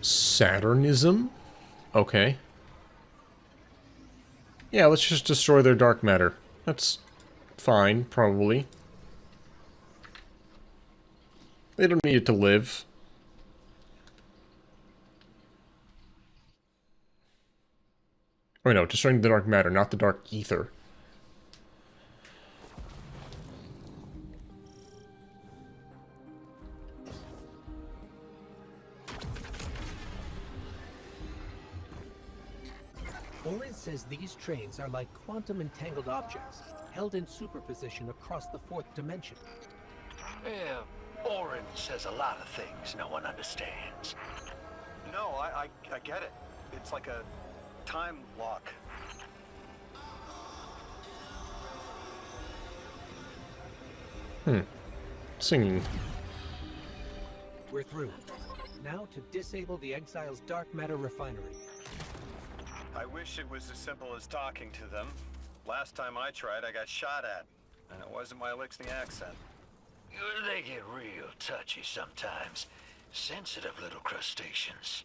Saturnism? Okay. Yeah, let's just destroy their dark matter. That's fine, probably. They don't need it to live. Oh no, destroying the dark matter, not the dark ether. Orin says these trains are like quantum entangled objects, held in superposition across the fourth dimension. Yeah, Orin says a lot of things no one understands. No, I get it. It's like a time lock. Singing. We're through. Now to disable the Exile's dark matter refinery. I wish it was as simple as talking to them. Last time I tried, I got shot at. And it wasn't my Elixir accent. They get real touchy sometimes. Sensitive little crustaceans.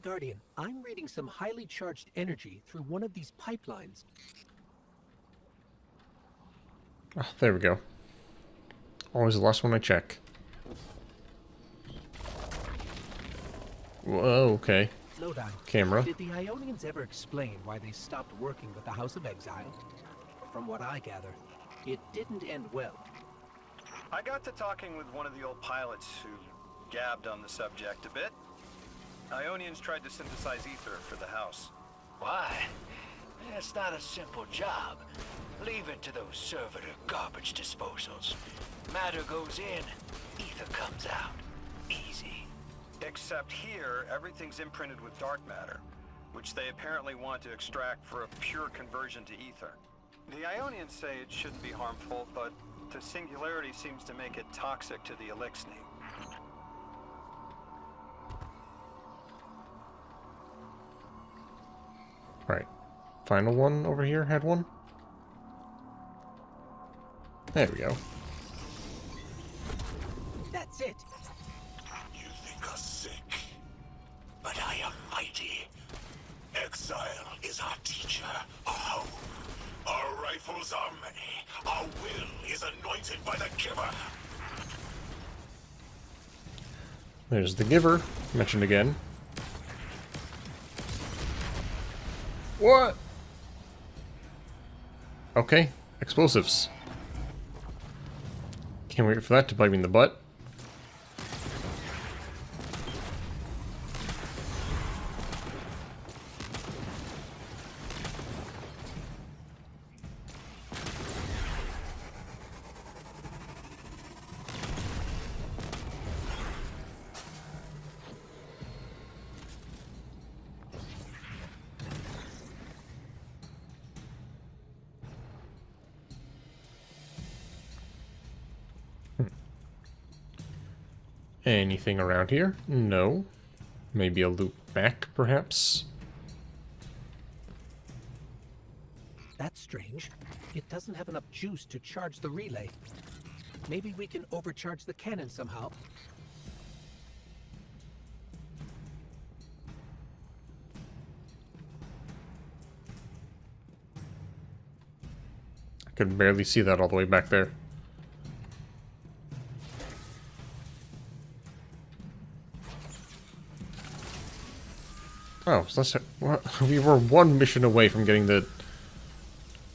Guardian, I'm reading some highly charged energy through one of these pipelines. Ah, there we go. Always the last one I check. Whoa, okay. Lodi, Camera. did the Ionians ever explain why they stopped working with the House of Exile? From what I gather, it didn't end well. I got to talking with one of the old pilots who gabbed on the subject a bit. Ionians tried to synthesize ether for the house. Why? It's not a simple job. Leave it to those servitor garbage disposals. Matter goes in, ether comes out. Easy. Except here, everything's imprinted with dark matter, which they apparently want to extract for a pure conversion to ether. The Ionians say it shouldn't be harmful, but the singularity seems to make it toxic to the Elixir. Right. Final one over here had one? There we go. That's it! You think us sick, but I am mighty. Exile is our teacher, our home. Our rifles are many. Our will is anointed by the giver. There's the giver, mentioned again. What? Okay, explosives. Can't wait for that to bite me in the butt. Anything around here? No. Maybe a loop back, perhaps? That's strange. It doesn't have enough juice to charge the relay. Maybe we can overcharge the cannon somehow. I could barely see that all the way back there. Oh, so that's, we were one mission away from getting the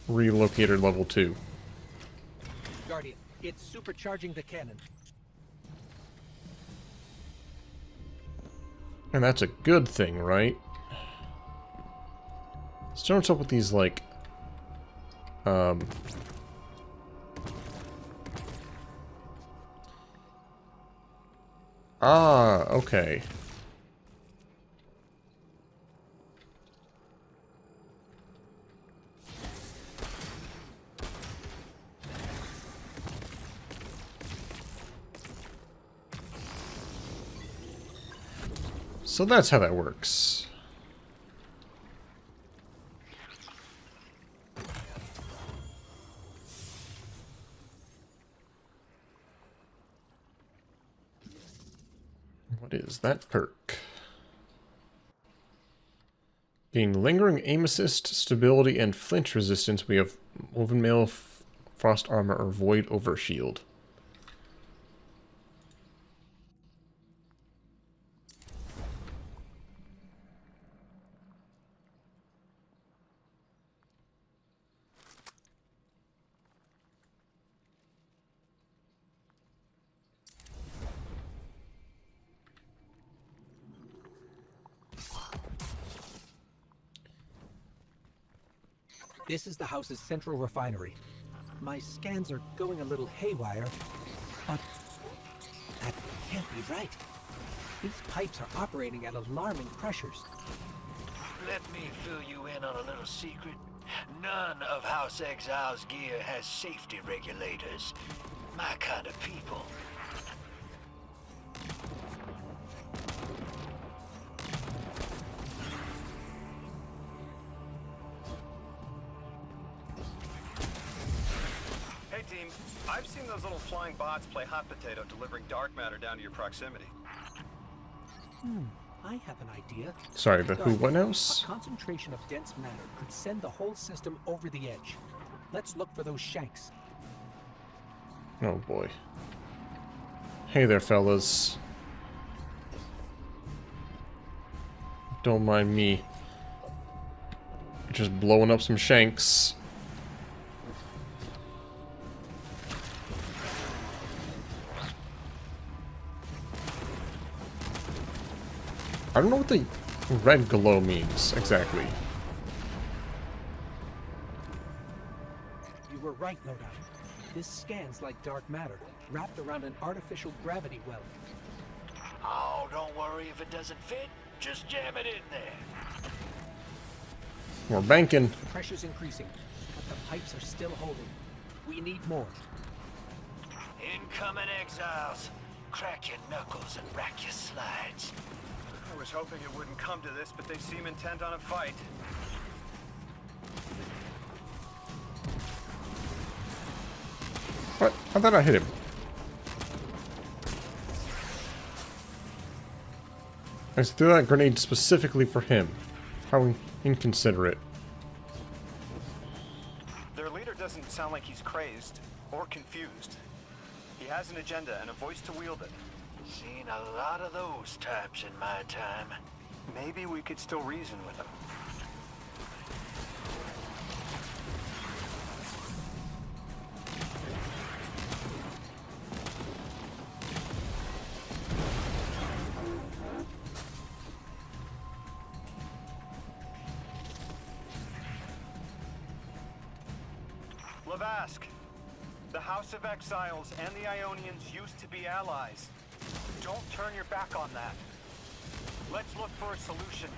relocator level 2. Guardian, it's supercharging the cannon. And that's a good thing, right? So what's up with these, like, okay. So that's how that works. What is that perk? Gain lingering aim assist, stability, and flinch resistance. We have woven mail, frost armor, or void overshield. This is the house's central refinery. My scans are going a little haywire, but that can't be right. These pipes are operating at alarming pressures. Let me fill you in on a little secret. None of House Exile's gear has safety regulators. My kind of people. Hey team, I've seen those little flying bots play hot potato delivering dark matter down to your proximity. I have an idea. Sorry, the who, what A else? concentration of dense matter could send the whole system over the edge. Let's look for those shanks. Oh boy. Hey there, fellas. Don't mind me. Just blowing up some shanks. I don't know what the red glow means exactly. You were right, no doubt. This scans like dark matter, wrapped around an artificial gravity well. Oh, don't worry if it doesn't fit. Just jam it in there. We're banking. The pressure's increasing, but the pipes are still holding. We need more. Incoming exiles. Crack your knuckles and rack your slides. I was hoping it wouldn't come to this, but they seem intent on a fight. What? I thought I hit him. I just threw that grenade specifically for him. How inconsiderate. Their leader doesn't sound like he's crazed or confused. He has an agenda and a voice to wield it. Seen a lot of those types in my time. Maybe we could still reason with him. Lavask, the House of Exiles and the Ionians used to be allies. Don't turn your back on that. Let's look for a solution.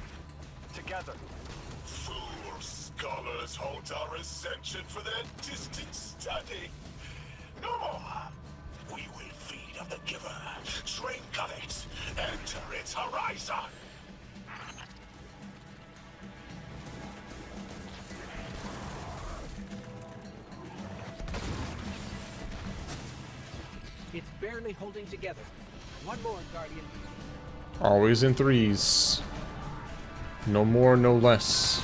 Together. Fool scholars hold our ascension for their distant study. No more. We will feed of the giver, drink of it, enter its horizon. It's barely holding together. One more, Guardian. Always in threes. No more, no less.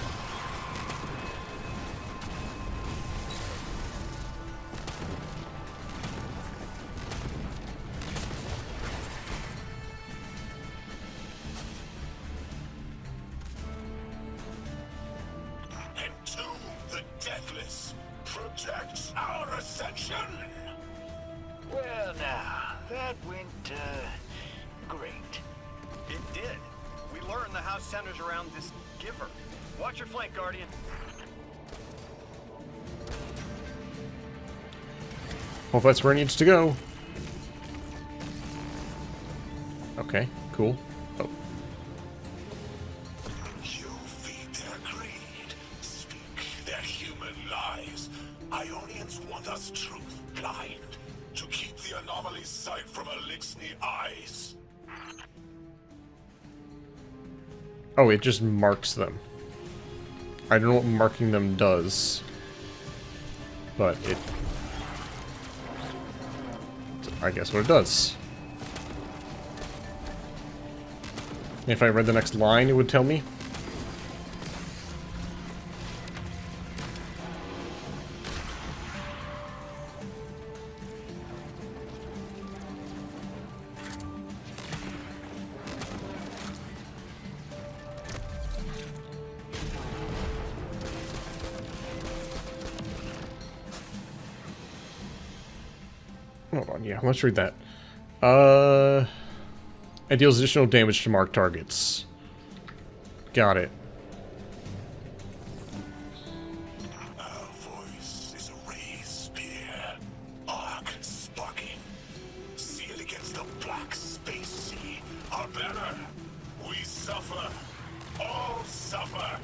Entomb the deathless. Protect our ascension. Well now, that went, great. It did. We learned the house centers around this giver. Watch your flank, Guardian. Well, if that's where it needs to go. Okay, cool. Oh. You feed their greed, speak their human lies. Ionians want us truth blind, to keep the anomaly's sight from Elixni eyes. Oh, it just marks them. I don't know what marking them does. But it... I guess what it does. If I read the next line, it would tell me. Hold on, yeah, let's read that. It deals additional damage to marked targets. Got it. Our voice is a raised spear, arc sparking. Sealed against the black space sea. Our banner. We suffer. All suffer.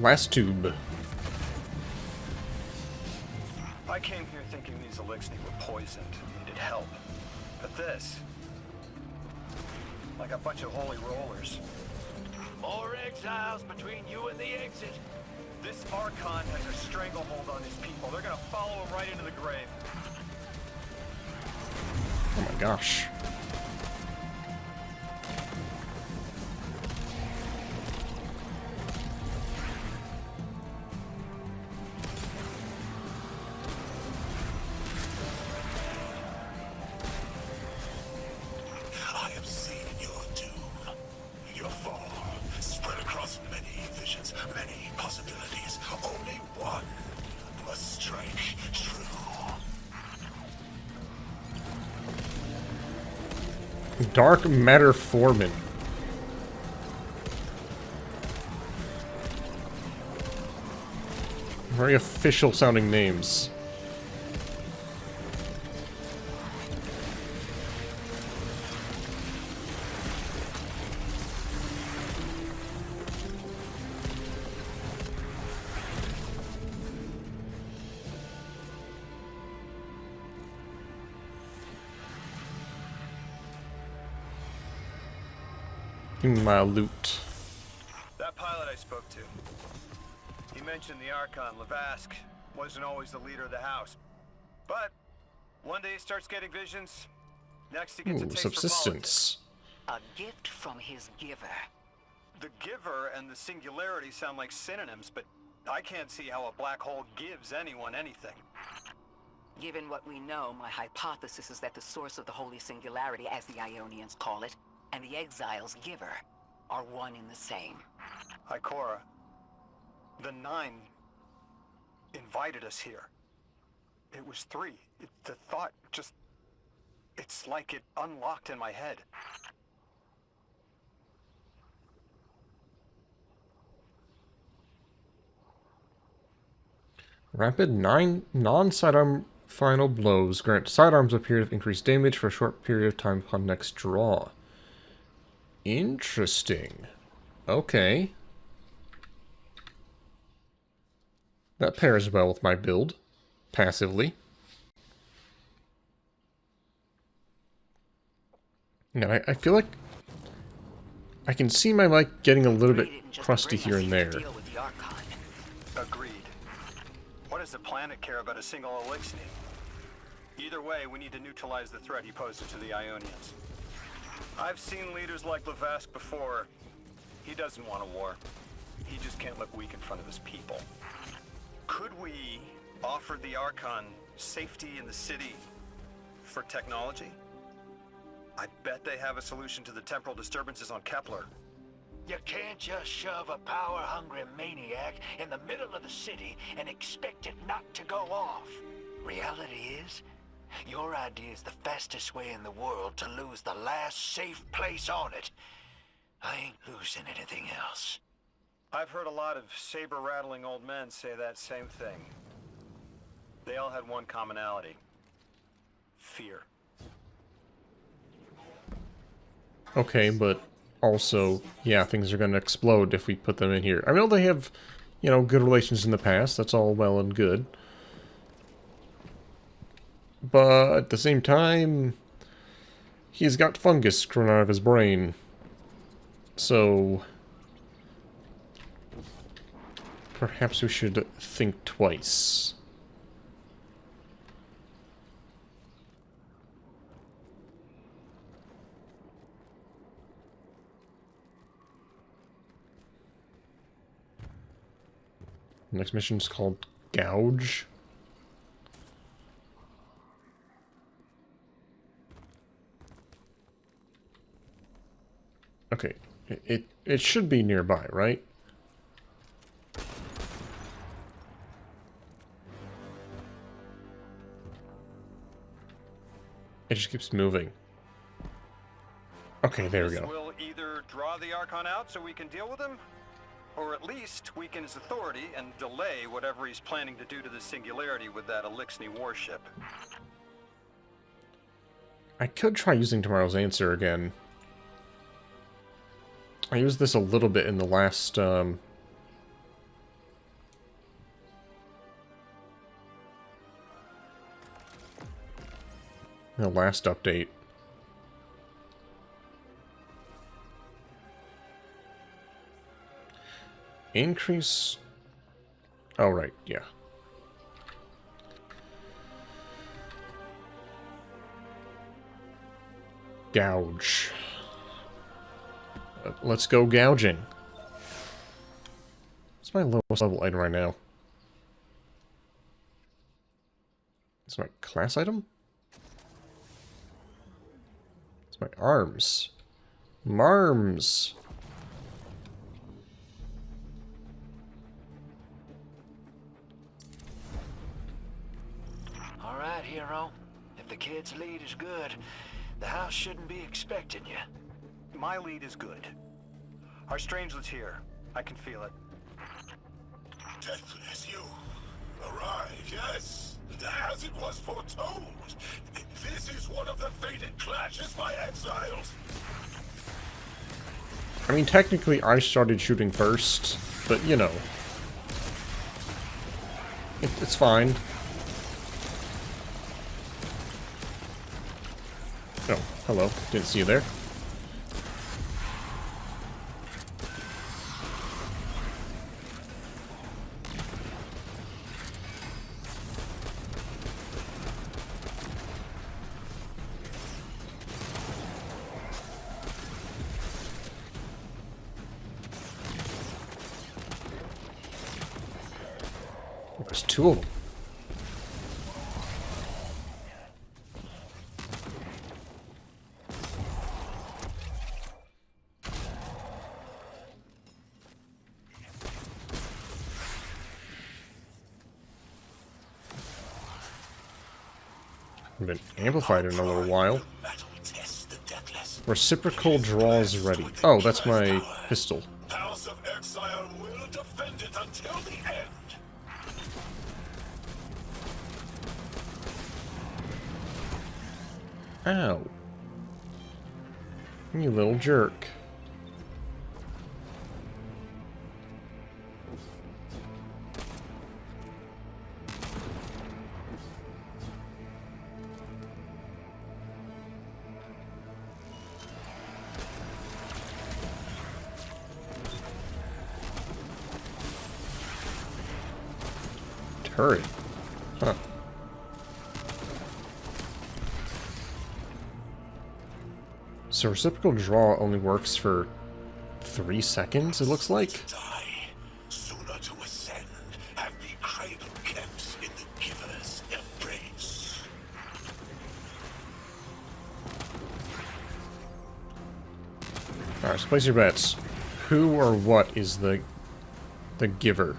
Last tube. I came here thinking these Elixni were poisoned and needed help. But this... like a bunch of holy rollers. More exiles between you and the exit. This Archon has a stranglehold on his people. They're gonna follow him right into the grave. Oh my gosh. I have seen your doom, your fall, spread across many visions, many possibilities. Only one must strike true. Dark Matter Foreman. Very official sounding names. Give me my loot. That pilot I spoke to, he mentioned the Archon, Lavask, wasn't always the leader of the house. But one day he starts getting visions, next he gets a Ooh, taste for politics. subsistence. A gift from his giver. The giver and the singularity sound like synonyms, but I can't see how a black hole gives anyone anything. Given what we know, my hypothesis is that the source of the Holy Singularity, as the Ionians call it, and the Exile's giver are one and the same. Ikora, the Nine invited us here. It was 3. The thought just... it's like it unlocked in my head. Rapid 9 non-sidearm final blows grant sidearms a period of increased damage for a short period of time upon next draw. Interesting. Okay. That pairs well with my build. Passively. Yeah, I feel like I can see my mic getting a little bit crusty here and there. Deal with the Archon. Agreed. What does the planet care about a single Elixni? Either way, we need to neutralize the threat he poses to the Ionians. I've seen leaders like Lavask before. He doesn't want a war. He just can't look weak in front of his people. Could we offer the Archon safety in the city for technology? I bet they have a solution to the temporal disturbances on Kepler. You can't just shove a power-hungry maniac in the middle of the city and expect it not to go off. Reality is, your idea is the fastest way in the world to lose the last safe place on it. I ain't losing anything else. I've heard a lot of saber-rattling old men say that same thing. They all had one commonality. Fear. Okay, but also, yeah, things are going to explode if we put them in here. I know they have, you know, good relations in the past. That's all well and good. But at the same time, he's got fungus growing out of his brain. So perhaps we should think twice. Next mission is called Gouge. Okay, it should be nearby, right? It just keeps moving. Okay, there we This go. will either draw the Archon out so we can deal with him, or at least weaken his authority and delay whatever he's planning to do to the Singularity with that Elixni warship. I could try using Tomorrow's Answer again. I used this a little bit in the last, the last update. Increase... Oh, right, yeah. Gouge. Let's go gouging. What's my lowest level item right now? It's my class item? It's my arms. Marms. All right, hero. If the kid's lead is good, the house shouldn't be expecting you. My lead is good. Our strangelet's here. I can feel it. Deathless, you arrived, yes. As it was foretold. This is one of the fated clashes by exiles. I mean, technically I started shooting first, but you know. It's fine. Oh, hello. Didn't see you there. There's two of them. Been amplified in a little while. Reciprocal draws ready. Oh, that's my pistol. House of Exile will defend it until the end. Ow. You little jerk. Turret. Huh. So reciprocal draw only works for 3 seconds, it looks like. Die, sooner to ascend, and be cradle kept in the giver's embrace. Alright, so place your bets. Who or what is the giver?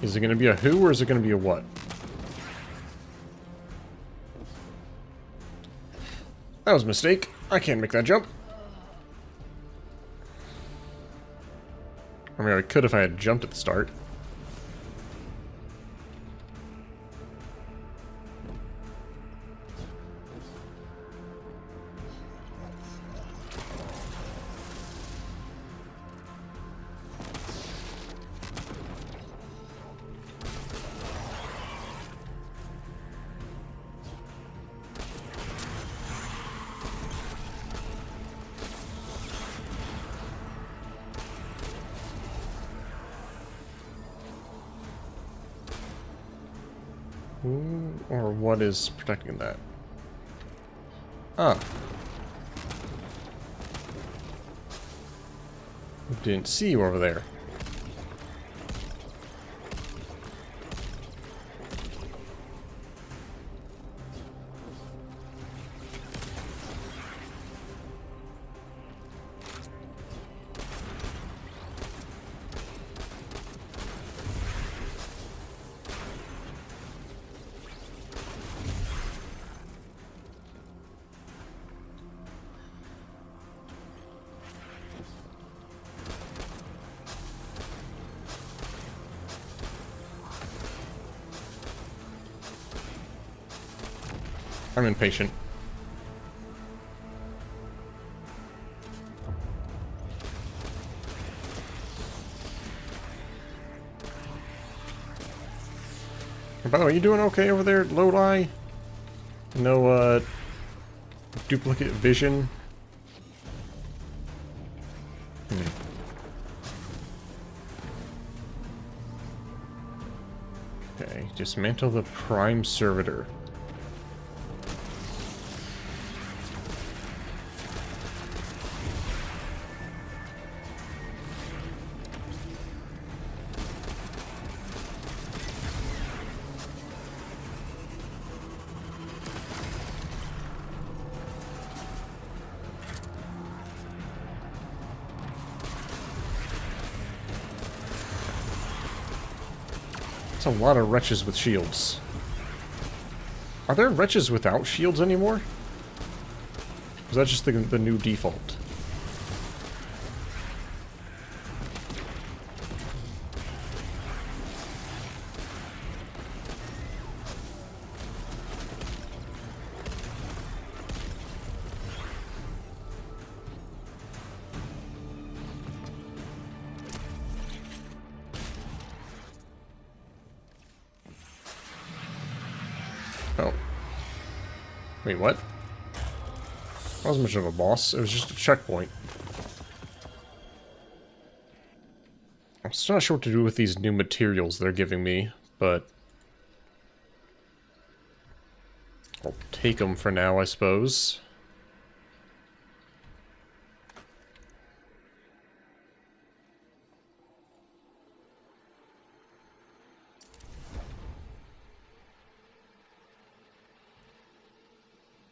Is it going to be a who or is it going to be a what? That was a mistake. I can't make that jump. I mean, I could if I had jumped at the start. Who or what is protecting that? Ah. Didn't see you over there. I'm impatient. By the way, you doing okay over there, Lodi? No, duplicate vision? Okay, dismantle the Prime Servitor. That's a lot of wretches with shields. Are there wretches without shields anymore? Or is that just the new default? Oh. Wait, what? That wasn't much of a boss. It was just a checkpoint. I'm still not sure what to do with these new materials they're giving me, but I'll take them for now, I suppose.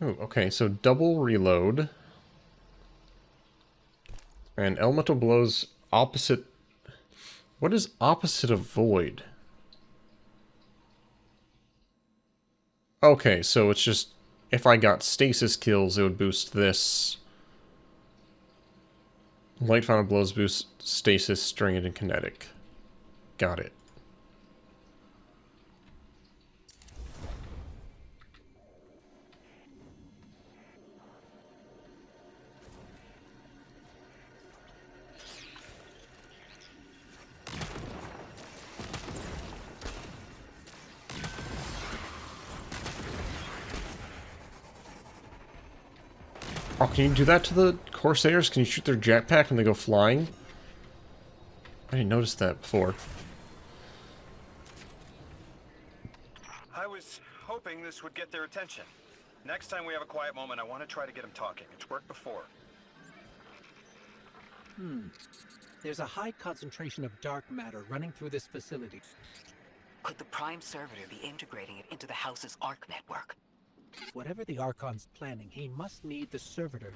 Oh, okay, so double reload. And elemental blows opposite... What is opposite of void? Okay, so it's just... If I got stasis kills, it would boost this. Light final blows boost stasis, stringed, and kinetic. Got it. Oh, can you do that to the Corsairs? Can you shoot their jetpack and they go flying? I didn't notice that before. I was hoping this would get their attention. Next time we have a quiet moment, I want to try to get them talking. It's worked before. There's a high concentration of dark matter running through this facility. Could the Prime Servitor be integrating it into the House's Arc network? Whatever the Archon's planning, he must need the servitor.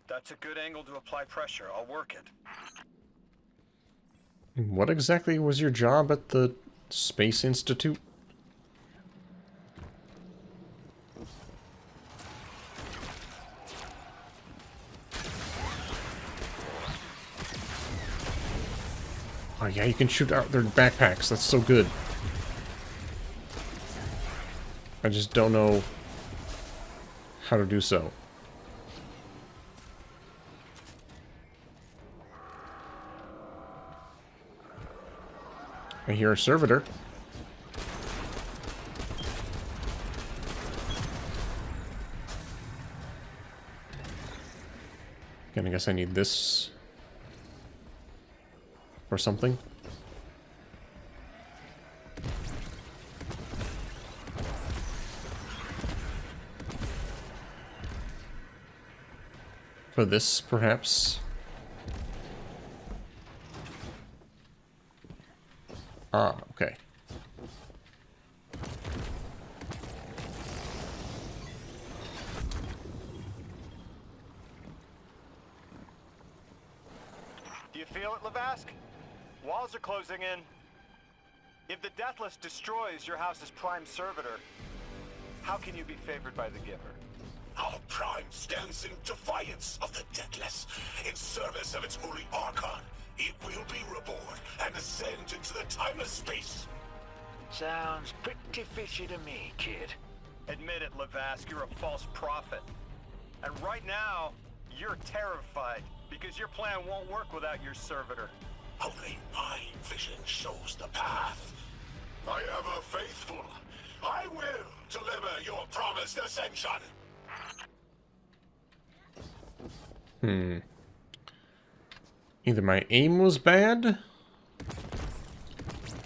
That's a good angle to apply pressure. I'll work it. What exactly was your job at the Space Institute? Oh yeah, you can shoot out their backpacks. That's so good. I just don't know how to do so. I hear a servitor. Again, I guess I need this or something. For this, perhaps. Ah, okay. Do you feel it, Lavask? Walls are closing in. If the Deathless destroys your house's Prime Servitor, how can you be favored by the Giver? Our Prime stands in defiance of the Deathless, in service of its holy Archon. It will be reborn and ascend into the timeless space. Sounds pretty fishy to me, kid. Admit it, Levask, you're a false prophet. And right now, you're terrified because your plan won't work without your servitor. Only my vision shows the path. I ever faithful. I will deliver your promised ascension. Either my aim was bad,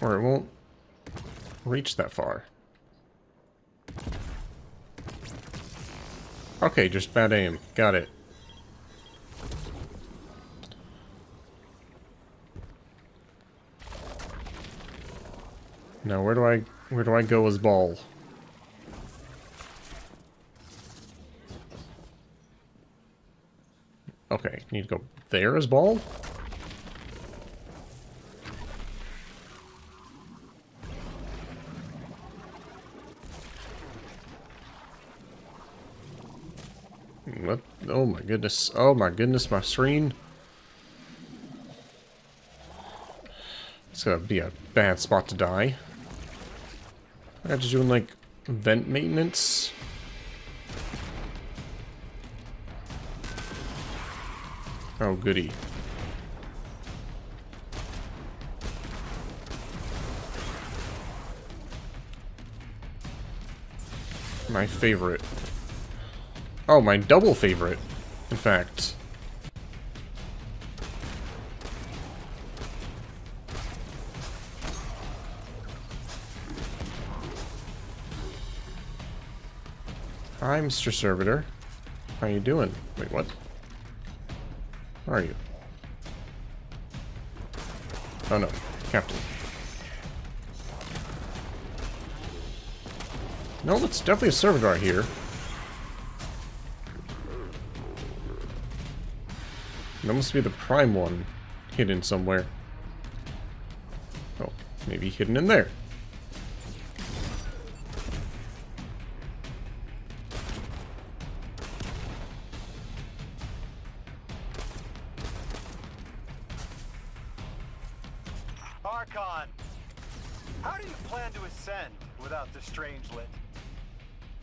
or it won't reach that far. Okay, just bad aim. Got it. Now where do I go as Ball? Okay, need to go there as Ball? What? Oh my goodness. Oh my goodness, my screen. It's gonna be a bad spot to die. I'm just doing like vent maintenance. Oh goody. My favorite. Oh, my double favorite, in fact. Hi, Mr. Servitor. How you doing? Wait, what? Where are you? Oh no, Captain. No, it's definitely a servitor here. That must be the prime one, hidden somewhere. Oh, maybe hidden in there. Archon, how do you plan to ascend without the Strangelet?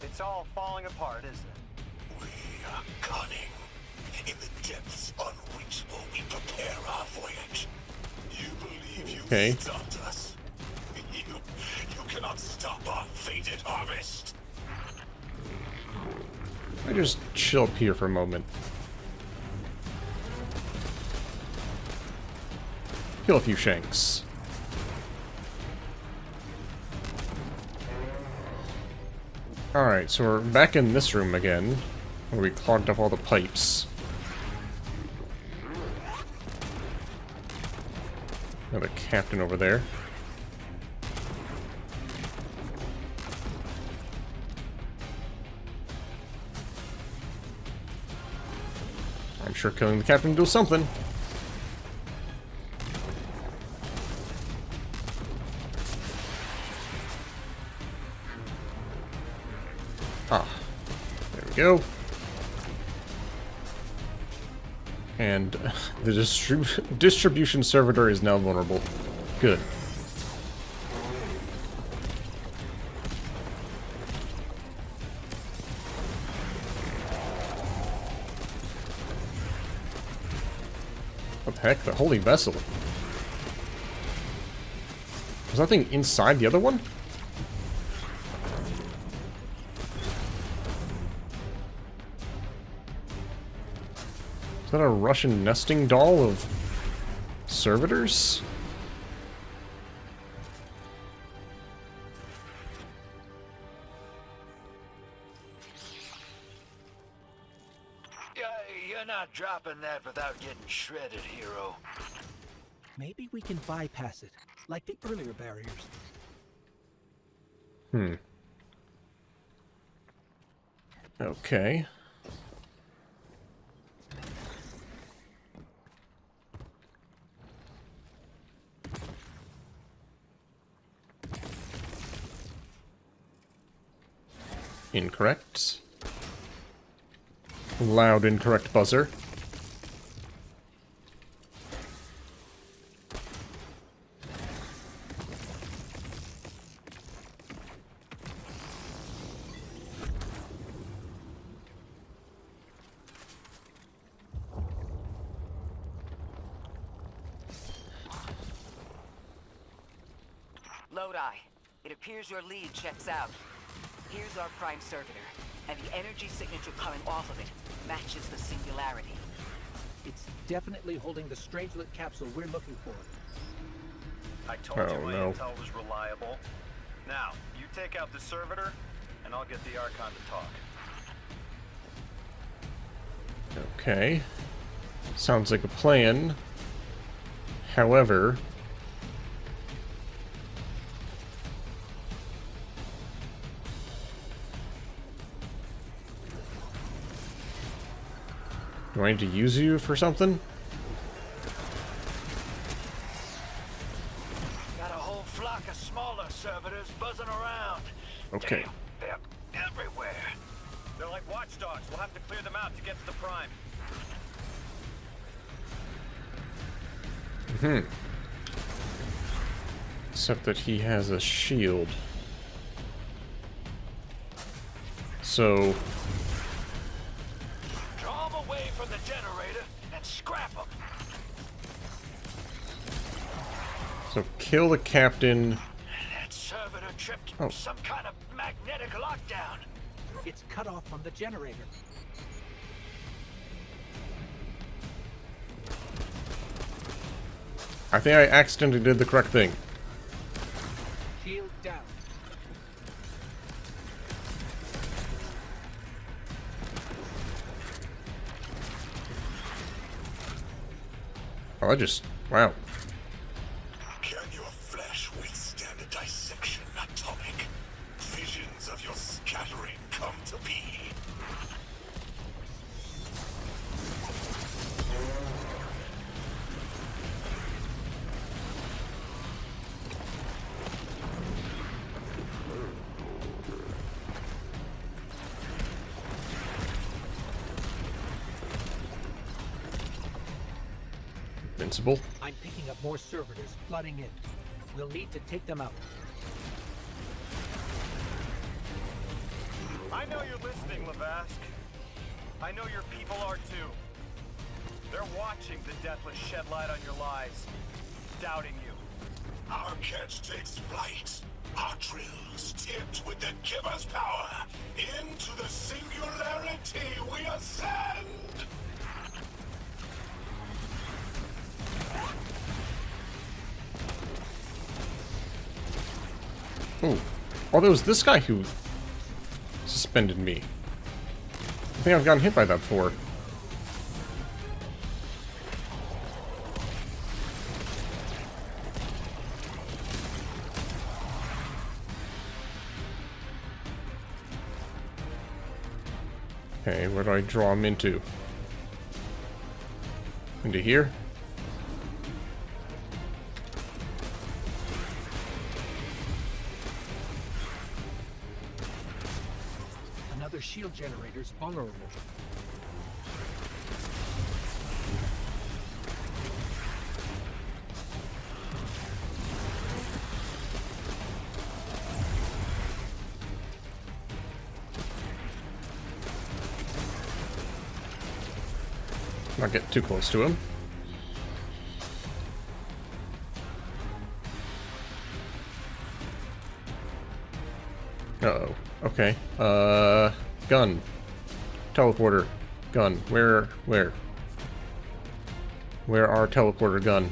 It's all falling apart, isn't it? We are cunning. In the depths on which will we prepare our voyage. You believe you stopped us? You cannot stop our fated harvest. I just chill up here for a moment. Kill a few shanks. Alright, so we're back in this room again, where we clogged up all the pipes. Another captain over there. I'm sure killing the captain will do something. Ah, there we go. And the distribution servitor is now vulnerable. Good. What the heck? The holy vessel. Was that thing inside the other one? Is that a Russian nesting doll of servitors? You're not dropping that without getting shredded, hero. Maybe we can bypass it, like the earlier barriers. Okay. Incorrect. Loud incorrect buzzer. Lodi. It appears your lead checks out. Here's our prime servitor, and the energy signature coming off of it matches the singularity. It's definitely holding the Strangelet capsule we're looking for. I told you Oh, my no. intel was reliable. Now, you take out the servitor, and I'll get the Archon to talk. Okay. Sounds like a plan. However... do I need to use you for something? Got a whole flock of smaller servitors buzzing around. Okay. Damn, they're everywhere. They're like watchdogs. We'll have to clear them out to get to the Prime. Except that he has a shield. So... Draw them away from the generator and scrap them. so kill the captain. That servitor tripped Oh. some kind of magnetic lockdown. It's cut off from the generator. I think I accidentally did the correct thing. Shield down. Oh, I just... wow. Can your flesh withstand a dissection atomic? Visions of your scattering come to be. Invincible. I'm picking up more servitors flooding in. We'll need to take them out. I know you're listening, Lavask. I know your people are too. They're watching the Deathless shed light on your lies, doubting you. Our catch takes flight. Our drills tipped with the giver's power. Into the singularity we ascend! Oh. Oh, there was this guy who suspended me. I think I've gotten hit by that before. Okay, where do I draw him into? Into here? Another shield generator's vulnerable. Not get too close to him. Uh-oh. Okay. Gun. Teleporter. Gun. Where? Where our teleporter gun?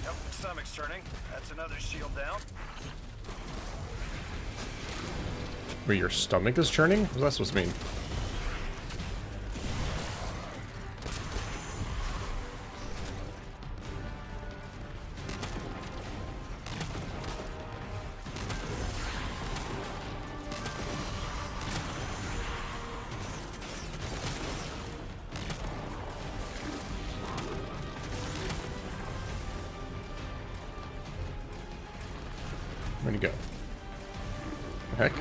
Yep, stomach's turning. That's another shield down. Where your stomach is churning? What's that supposed to mean? you go? The heck?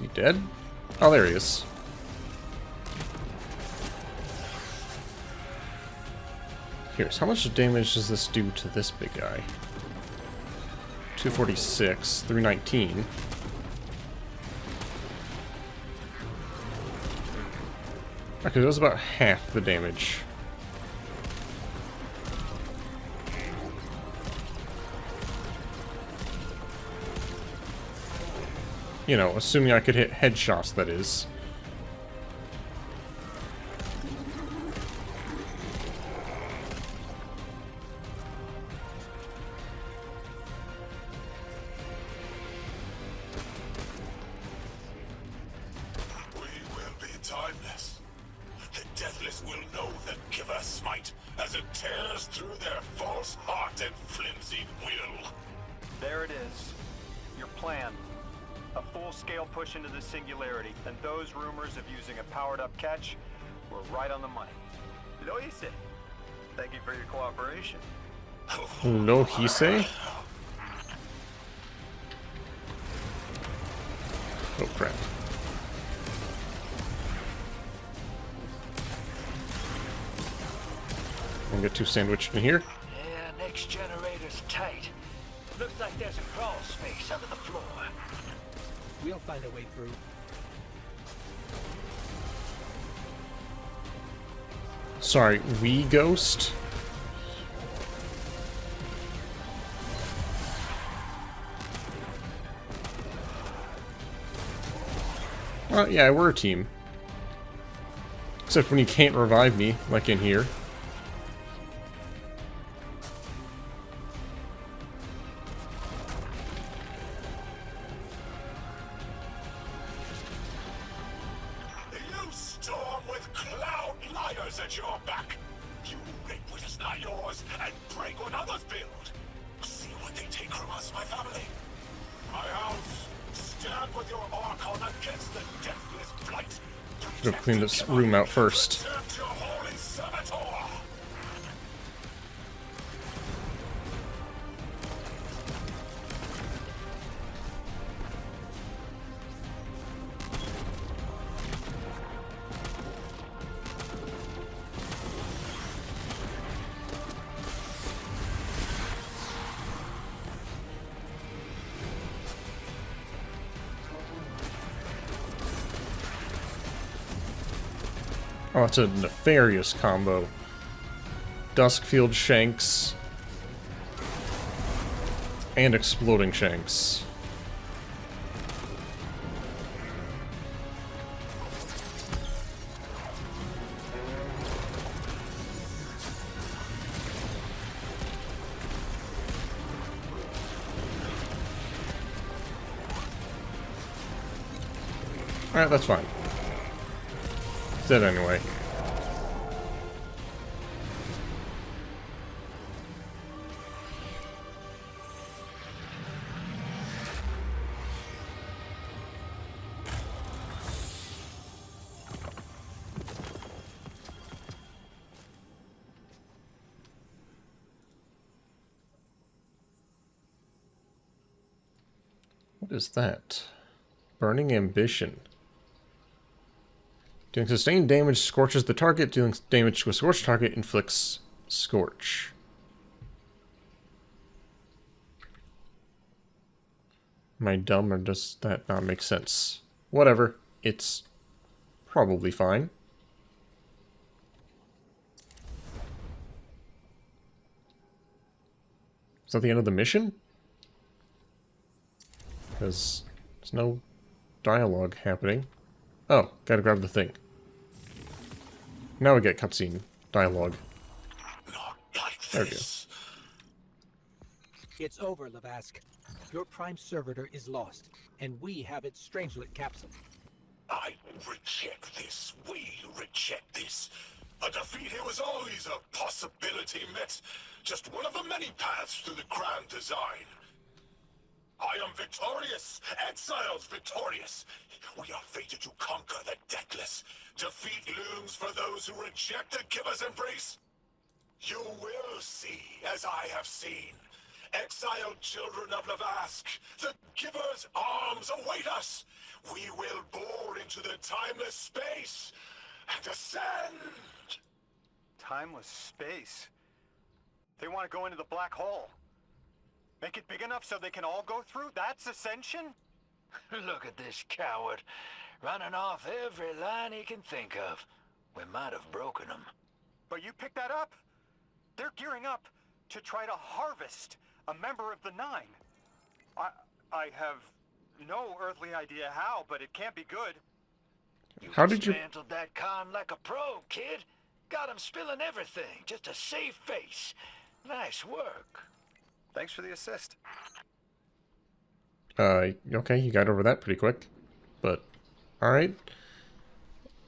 You dead? Oh, there he is. Here's how much damage does this do to this big guy? 246, 319. Okay, that was about half the damage. You know, assuming I could hit headshots, that is. We will be timeless. The deathless will know the giver's might as it tears through their false heart and flimsy will. There it is. Your plan. A full-scale push into the singularity, and those rumors of using a powered-up catch were right on the money. Lo hice. Thank you for your cooperation. No, he say? Oh, crap. I'm gonna get too sandwiched in here. Yeah, next generator's tight. Looks like there's a crawl space under the floor. We'll find a way through. Sorry, we ghost? Well, yeah, we're a team. Except when you can't revive me, like in here. You storm with cloud liars at your back. You rape what is not yours and break what others build. See what they take from us, my family. My house. Stand with your Archon against the deathless flight. Should have cleaned this room out first. Protect your holy servitor. Oh, it's a nefarious combo. Duskfield Shanks. And Exploding Shanks. Alright, that's fine. Dead anyway. What is that? Burning Ambition. Dealing sustained damage scorches the target. Dealing damage to a scorched target inflicts scorch. Am I dumb or does that not make sense? Whatever. It's probably fine. Is that the end of the mission? Because there's no dialogue happening. Oh, gotta grab the thing. Now we get cutscene dialogue. Not like There we go. this. It's over, Lavask. Your prime servitor is lost, and we have its Strangelet capsule. I reject this. We reject this. A defeat here was always a possibility, Met. Just one of the many paths to the grand design. I am victorious. Exiles victorious. We are fated to conquer the deathless. Defeat looms for those who reject the giver's embrace. You will see, as I have seen. Exiled children of Lavask, the Giver's arms await us. We will bore into the timeless space and ascend. Timeless space? They want to go into the black hole. Make it big enough so they can all go through? That's ascension? Look at this coward, running off every line he can think of. We might have broken him. But you picked that up. They're gearing up to try to harvest a member of the Nine. I have no earthly idea how, but it can't be good. How did you... dismantled that con like a pro, kid. Got him spilling everything, just to save face. Nice work. Thanks for the assist. Okay, you got over that pretty quick. But, alright.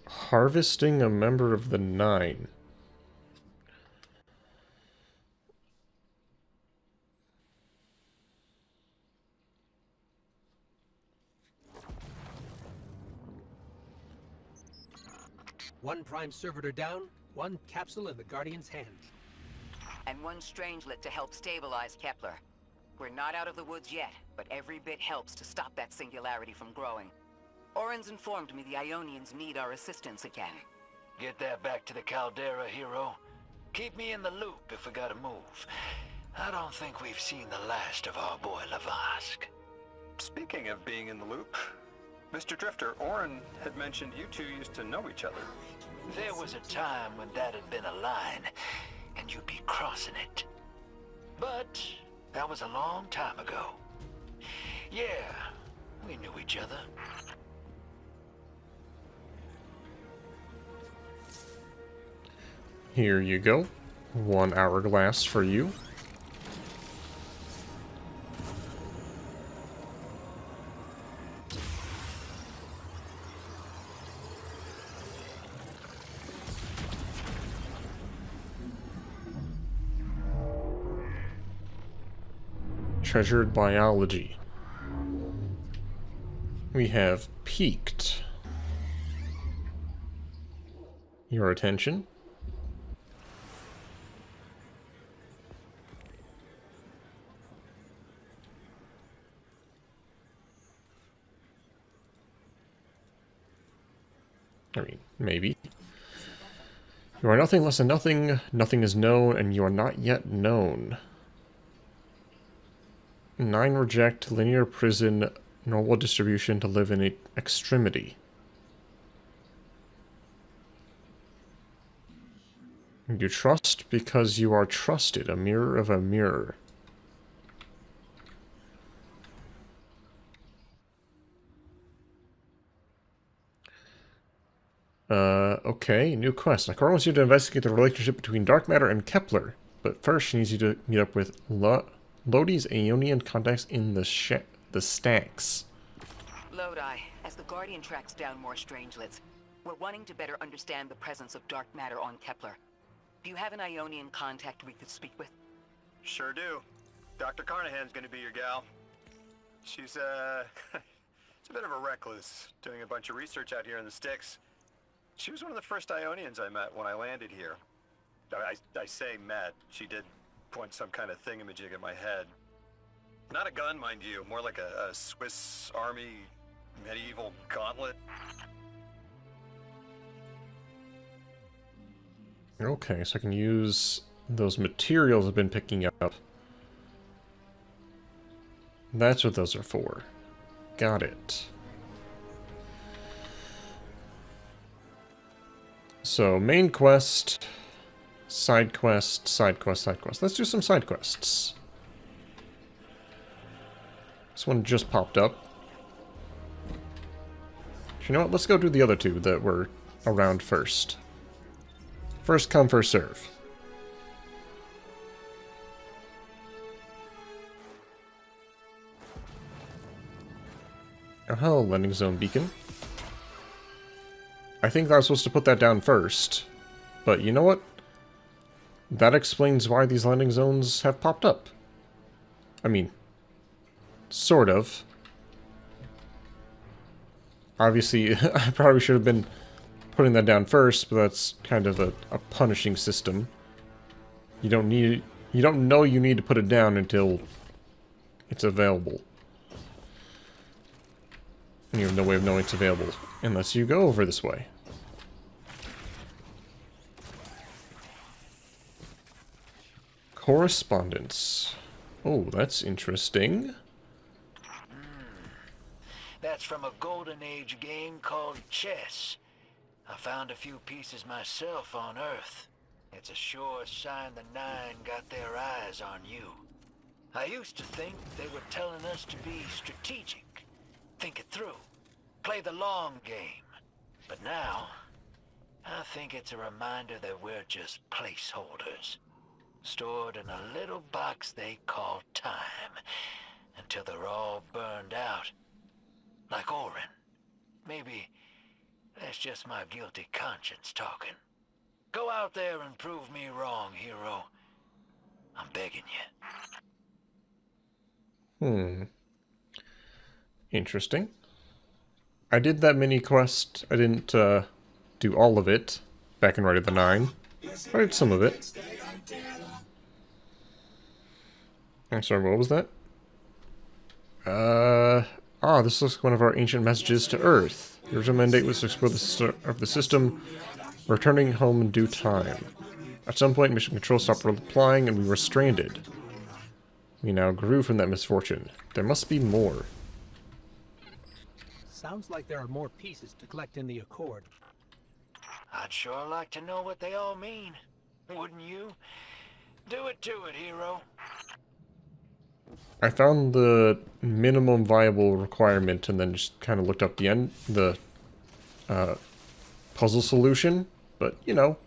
Harvesting a member of the Nine. One prime servitor down, one capsule in the Guardian's hand. And one strangelet to help stabilize Kepler. We're not out of the woods yet, but every bit helps to stop that singularity from growing. Orin's informed me the Ionians need our assistance again. Get that back to the Caldera, hero. Keep me in the loop if we gotta move. I don't think we've seen the last of our boy Lavask. Speaking of being in the loop, Mr. Drifter, Orin had mentioned you two used to know each other. There was a time when that had been a line, and you'd be crossing it. But that was a long time ago. Yeah, we knew each other. Here you go. 1 hourglass for you. Treasured biology. We have piqued your attention. I mean, maybe. You are nothing less than nothing. Nothing is known, and you are not yet known. 9 reject, linear prison, normal distribution to live in extremity. You trust because you are trusted, a mirror of a mirror. Okay, new quest. Nakora wants you to investigate the relationship between dark matter and Kepler, but first she needs you to meet up with Lodi's Aeonian contacts in the stacks. Lodi, as the Guardian tracks down more strangelets, we're wanting to better understand the presence of dark matter on Kepler. Do you have an Ionian contact we could speak with? Sure do. Dr. Carnahan's gonna be your gal. She's, she's a bit of a recluse, doing a bunch of research out here in the sticks. She was one of the first Ionians I met when I landed here. I say met. She did point some kind of thingamajig at my head. Not a gun, mind you, more like a Swiss Army medieval gauntlet. Okay, so I can use those materials I've been picking up. That's what those are for. Got it. So, main quest, side quest, side quest, side quest. Let's do some side quests. This one just popped up. You know what? Let's go do the other two that were around first. First come, first serve. Oh, hello, landing zone beacon. I think I was supposed to put that down first, but you know what? That explains why these landing zones have popped up. I mean, sort of. Obviously, I probably should have been putting that down first, but that's kind of a punishing system. You don't know you need to put it down until it's available. And you have no way of knowing it's available unless you go over this way. Correspondence. Oh, that's interesting. That's from a Golden Age game called chess. I found a few pieces myself on Earth. It's a sure sign the Nine got their eyes on you. I used to think they were telling us to be strategic, think it through, play the long game. But now, I think it's a reminder that we're just placeholders, stored in a little box they call time, until they're all burned out. Like Orin. Maybe that's just my guilty conscience talking. Go out there and prove me wrong, hero. I'm begging you. Interesting. I did that mini quest. I didn't do all of it back in Rite of the Nine. I did some of it. I'm sorry, what was that? This looks like one of our ancient messages to Earth. The original mandate was to explore the system, returning home in due time. At some point, Mission Control stopped replying, and we were stranded. We now grew from that misfortune. There must be more. Sounds like there are more pieces to collect in the Accord. I'd sure like to know what they all mean. Wouldn't you? Do it to it, hero. I found the minimum viable requirement and then just kind of looked up the puzzle solution, but you know.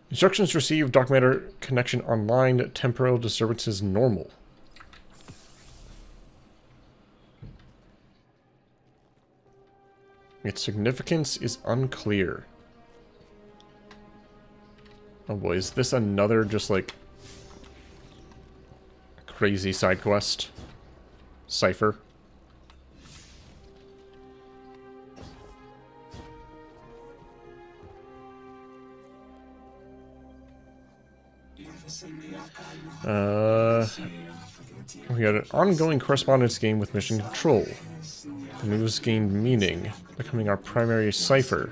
Instructions received, dark matter connection online, temporal disturbances normal. Its significance is unclear. Oh boy, is this another just like crazy side quest? Cipher. We had an ongoing correspondence game with Mission Control. The moves gained meaning, becoming our primary cipher.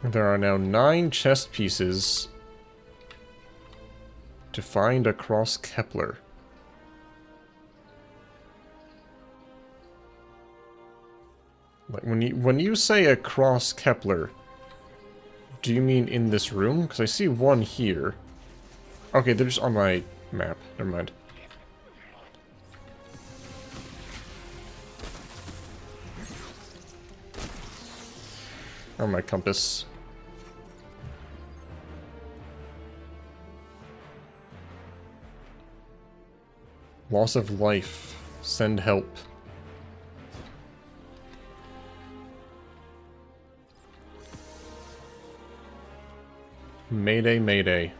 There are now 9 chest pieces to find across Kepler. Like when you say across Kepler, do you mean in this room? Because I see one here. Okay, they're just on my map. Never mind. On my compass. Loss of life. Send help. Mayday, mayday.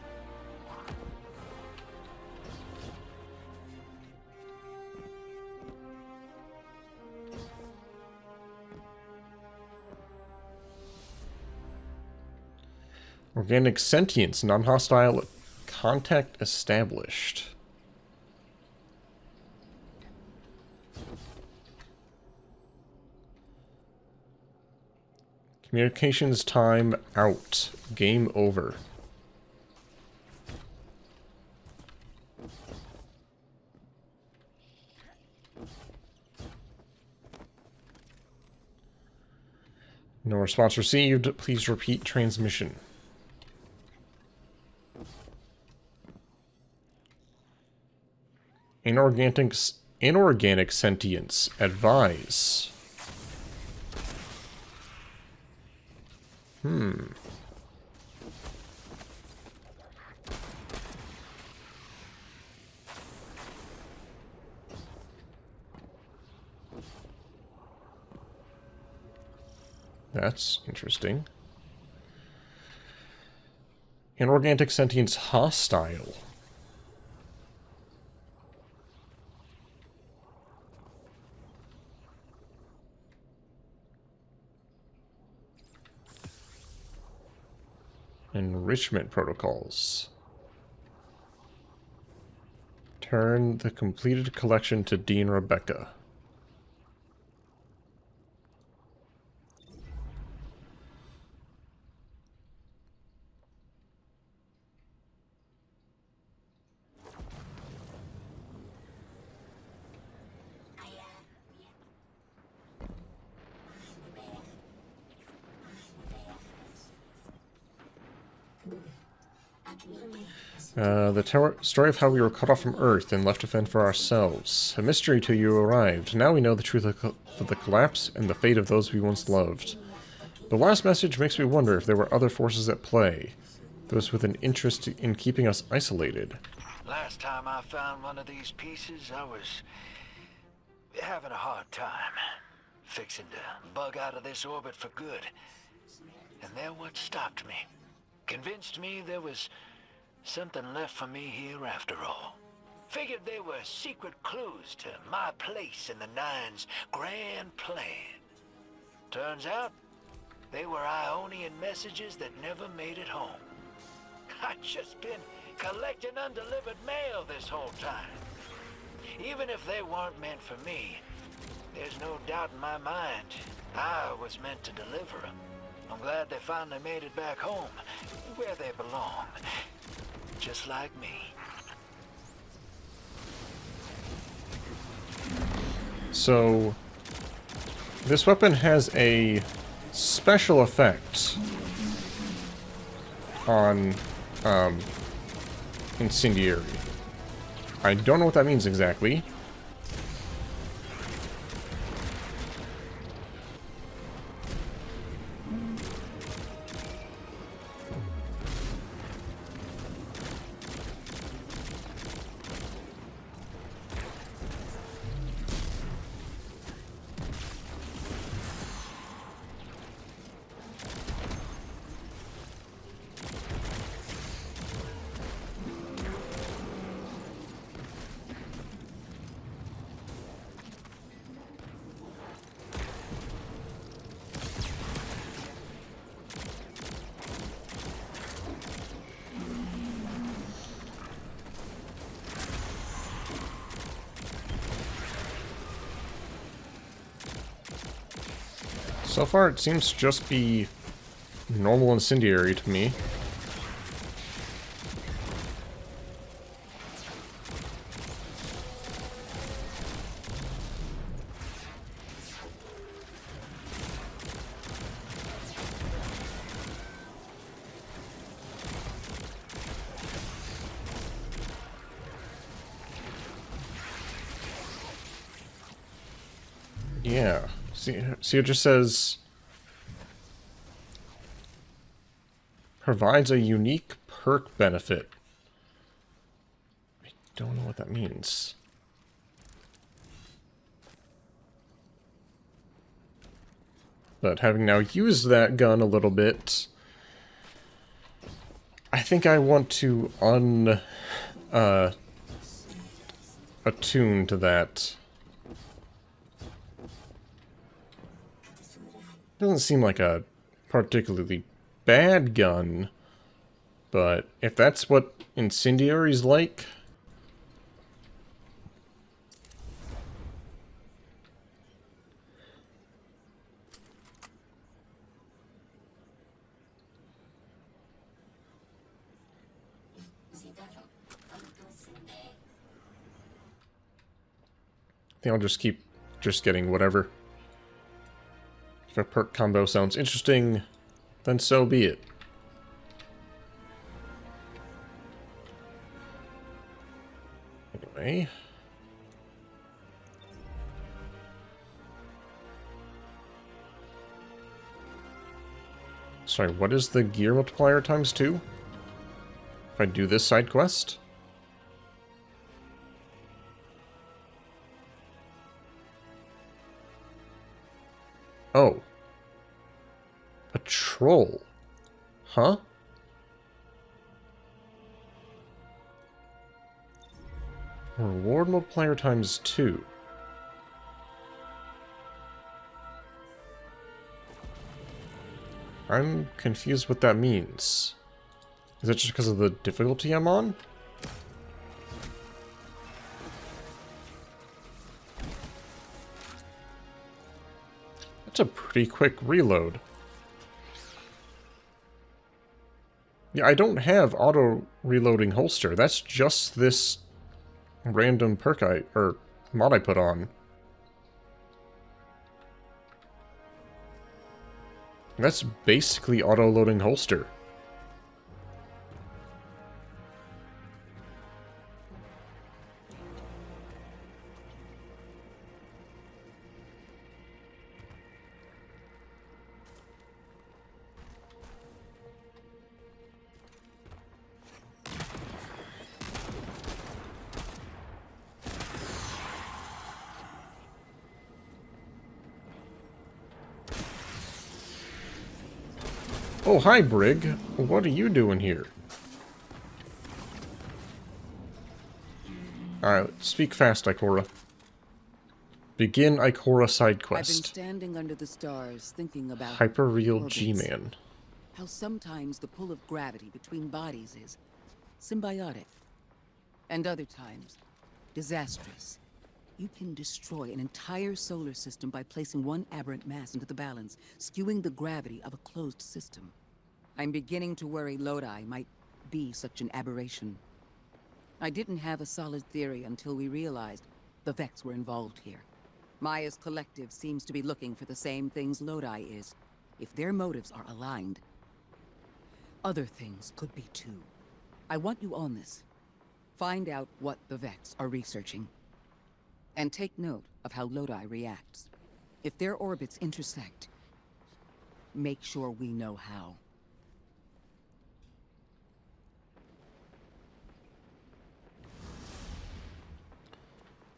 Organic sentience, non-hostile contact established. Communications time out. Game over. No response received. Please repeat transmission. Inorganic sentience. Advise. That's interesting. Inorganic sentience hostile. Enrichment protocols. Turn the completed collection to Dean Rebecca. The story of how we were cut off from Earth and left to fend for ourselves. A mystery till you arrived. Now we know the truth of the collapse and the fate of those we once loved. The last message makes me wonder if there were other forces at play. Those with an interest in keeping us isolated. Last time I found one of these pieces, I was having a hard time. Fixing to bug out of this orbit for good. And they're what stopped me. Convinced me there was something left for me here after all. Figured they were secret clues to my place in the Nine's grand plan. Turns out, they were Ionian messages that never made it home. I've just been collecting undelivered mail this whole time. Even if they weren't meant for me, there's no doubt in my mind I was meant to deliver them. I'm glad they finally made it back home, where they belong. Just like me. So, this weapon has a special effect on incendiary. I don't know what that means exactly. So far, it seems to just be normal incendiary to me. Yeah. See, it just says provides a unique perk benefit. I don't know what that means. But having now used that gun a little bit, I think I want to attune to that. Doesn't seem like a particularly bad gun, but if that's what incendiary's like... I think I'll just keep getting whatever. If a perk combo sounds interesting, then so be it. Anyway. Sorry, what is the gear multiplier times 2? If I do this side quest? Oh. Patrol. Huh? Reward multiplier times 2. I'm confused what that means. Is that just because of the difficulty I'm on? That's a pretty quick reload. Yeah, I don't have auto-reloading holster. That's just this random perk or mod I put on. That's basically auto-loading holster. Oh, hi, Brig. What are you doing here? Alright, speak fast, Ikora. Begin Ikora side I've been quest. standing under the stars thinking about Hyperreal orbits. G-Man. How sometimes the pull of gravity between bodies is symbiotic, and other times disastrous. You can destroy an entire solar system by placing one aberrant mass into the balance, skewing the gravity of a closed system. I'm beginning to worry Lodi might be such an aberration. I didn't have a solid theory until we realized the Vex were involved here. Maya's collective seems to be looking for the same things Lodi is. If their motives are aligned, other things could be too. I want you on this. Find out what the Vex are researching. And take note of how Lodi reacts. If their orbits intersect, make sure we know how.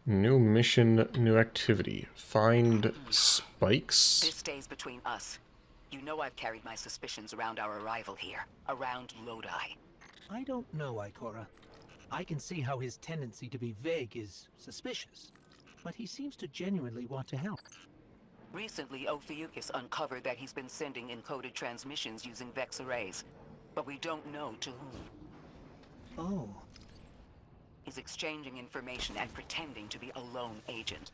New mission, new activity. Find spikes? This stays between us. You know I've carried my suspicions around our arrival here, around Lodi. I don't know, Ikora. I can see how his tendency to be vague is suspicious, but he seems to genuinely want to help. Recently, Ophiuchus uncovered that he's been sending encoded transmissions using Vex arrays, but we don't know to whom. Oh. He's exchanging information and pretending to be a lone agent.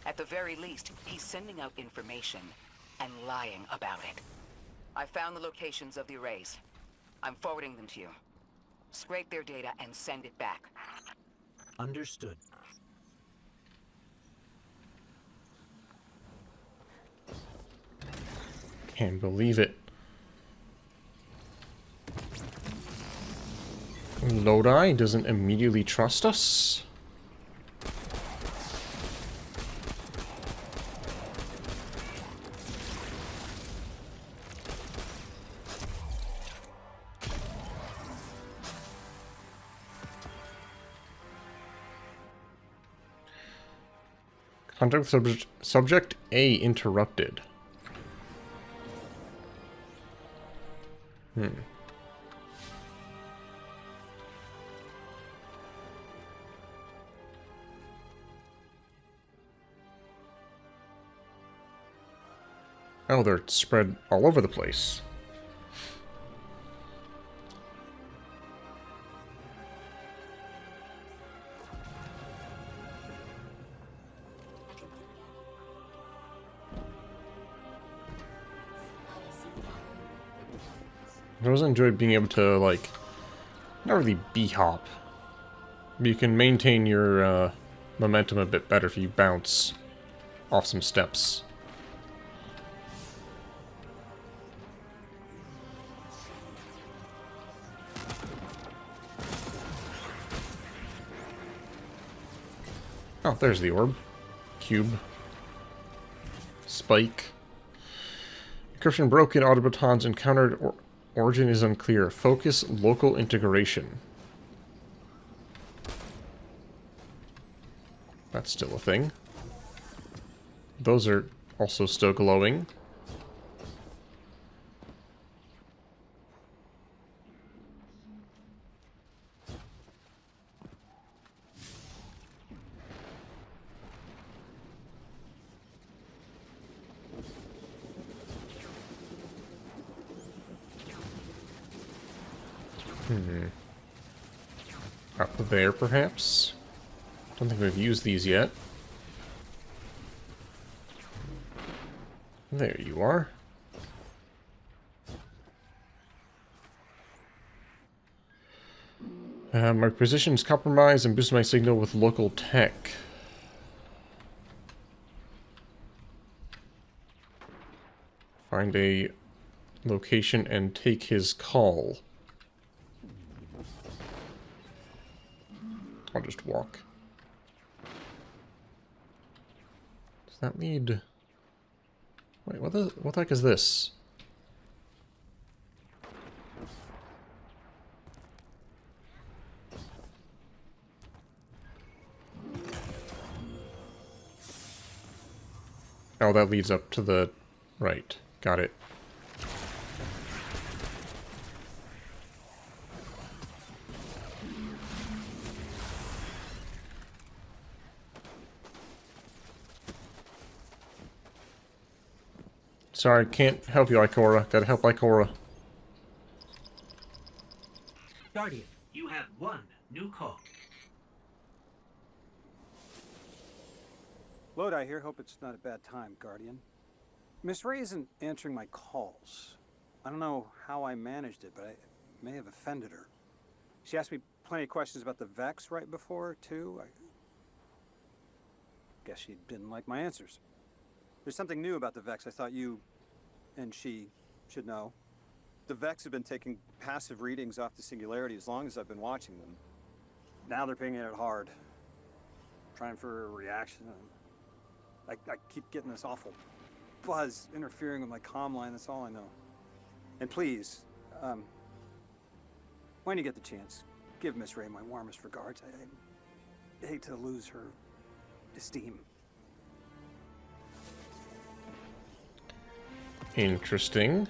At the very least, he's sending out information and lying about it. I found the locations of the arrays. I'm forwarding them to you. Scrape their data and send it back. Understood. Can't believe it. Lodi doesn't immediately trust us? Contact with subject A interrupted. Oh, they're spread all over the place. I always enjoyed being able to, like, not really b-hop, but you can maintain your momentum a bit better if you bounce off some steps. Oh, there's the orb. Cube. Spike. Encryption broken. Autobatons encountered. Origin is unclear. Focus local integration. That's still a thing. Those are also still glowing. Up there, perhaps? Don't think we've used these yet. There you are. My position's compromised and boost my signal with local tech. Find a location and take his call. I'll just walk. Does that lead... Wait, what the heck is this? Oh, that leads up to the right. Got it. Sorry, can't help you, Ikora. Gotta help Ikora. Guardian, you have one new call. Lodi here. Hope it's not a bad time, Guardian. Miss Ray isn't answering my calls. I don't know how I managed it, but I may have offended her. She asked me plenty of questions about the Vex right before, too. I guess she didn't like my answers. There's something new about the Vex I thought you and she should know. The Vex have been taking passive readings off the Singularity as long as I've been watching them. Now they're pinging it hard. Trying for a reaction. I keep getting this awful buzz interfering with my comm line, that's all I know. And please, when you get the chance, give Miss Ray my warmest regards. I hate to lose her esteem. Interesting.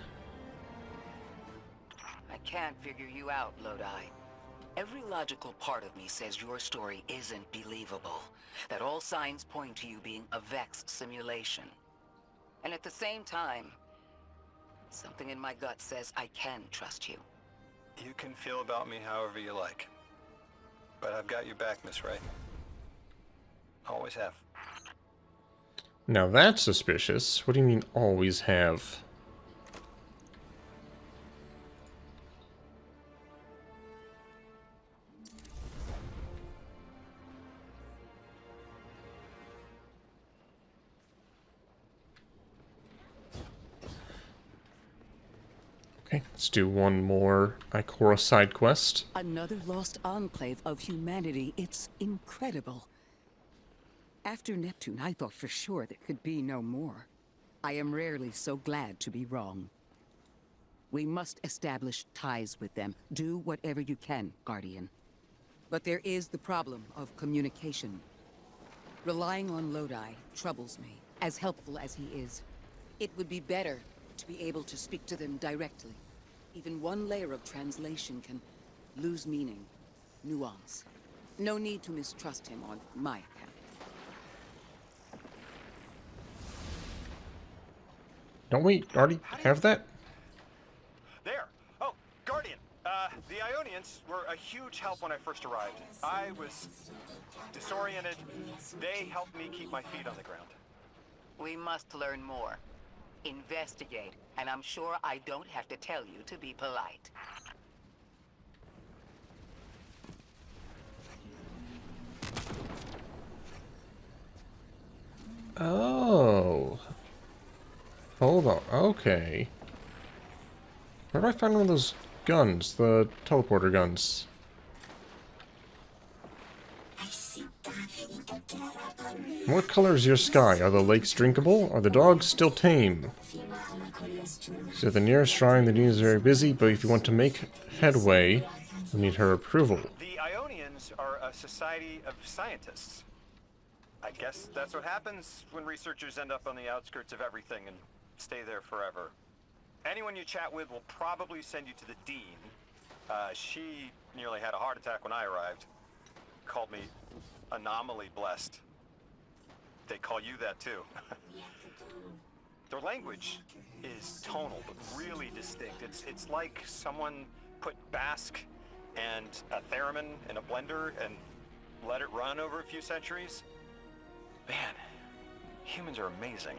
I can't figure you out, Lodi. Every logical part of me says your story isn't believable. That all signs point to you being a Vex simulation. And at the same time, something in my gut says I can trust you. You can feel about me however you like. But I've got your back, Miss Ray. Always have. Now that's suspicious. What do you mean, always have? Okay, let's do one more Ikora side quest. Another lost enclave of humanity. It's incredible. After Neptune, I thought for sure there could be no more. I am rarely so glad to be wrong. We must establish ties with them. Do whatever you can, Guardian. But there is the problem of communication. Relying on Lodi troubles me, as helpful as he is. It would be better to be able to speak to them directly. Even one layer of translation can lose meaning, nuance. No need to mistrust him on my account. Don't we already have that? There! Oh, Guardian! The Ionians were a huge help when I first arrived. I was disoriented. They helped me keep my feet on the ground. We must learn more. Investigate, and I'm sure I don't have to tell you to be polite. Oh. Hold on. Okay. Where do I find one of those guns? The teleporter guns. What color is your sky? Are the lakes drinkable? Are the dogs still tame? So at the nearest shrine, the Dean is very busy, but if you want to make headway, you need her approval. The Ionians are a society of scientists. I guess that's what happens when researchers end up on the outskirts of everything and stay there forever. Anyone you chat with will probably send you to the Dean. She nearly had a heart attack when I arrived. Called me anomaly blessed. They call you that too. Their language is tonal, but really distinct. It's like someone put Basque and a theremin in a blender and let it run over a few centuries? Man, humans are amazing.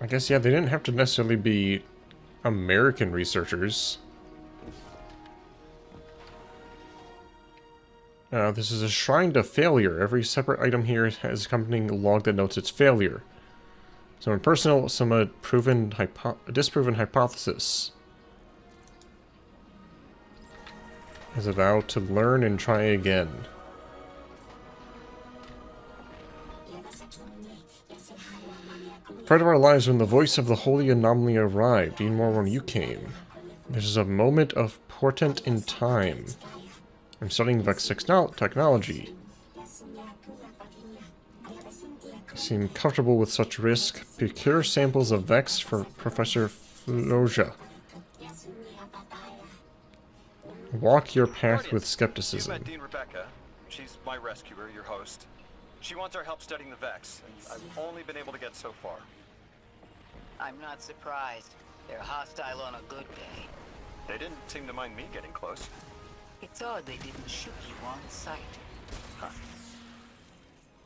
I guess, yeah, they didn't have to necessarily be American researchers. This is a shrine to failure. Every separate item here has accompanying log that notes its failure. Some personal, some disproven hypothesis. As a vow to learn and try again. Part of our lives when the voice of the holy anomaly arrived, even more when you came. This is a moment of portent in time. I'm studying Vex technology. I seem comfortable with such risk. Procure samples of Vex for Professor Floja. Walk your path with skepticism. You met Dean Rebecca. She's my rescuer, your host. She wants our help studying the Vex, and I've only been able to get so far. I'm not surprised. They're hostile on a good day. They didn't seem to mind me getting close. It's odd they didn't shoot you on sight. Huh.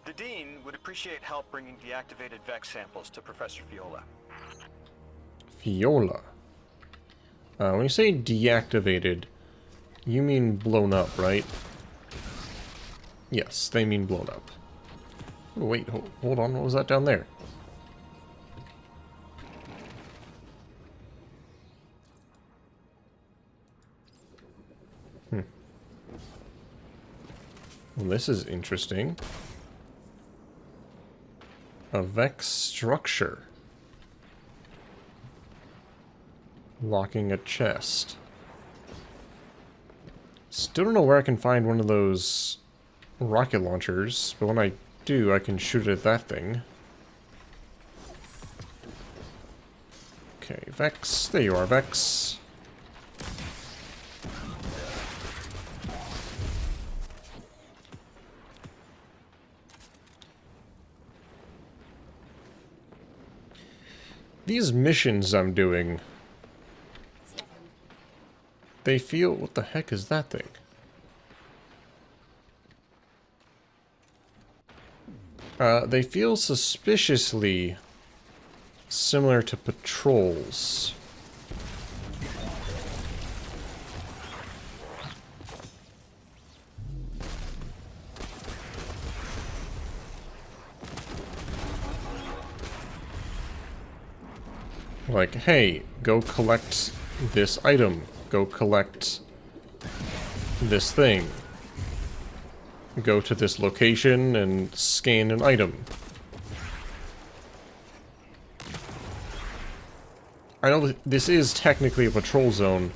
The Dean would appreciate help bringing deactivated Vex samples to Professor Viola. Viola. When you say deactivated, you mean blown up, right? Yes, they mean blown up. Oh, wait, hold on, what was that down there? Well, this is interesting. A Vex structure. Locking a chest. Still don't know where I can find one of those rocket launchers, but when I do, I can shoot at that thing. Okay, Vex. There you are, Vex. These missions I'm doing, they feel... What the heck is that thing? They feel suspiciously similar to patrols. Like, hey, go collect this item. Go collect this thing. Go to this location and scan an item. I know this is technically a patrol zone,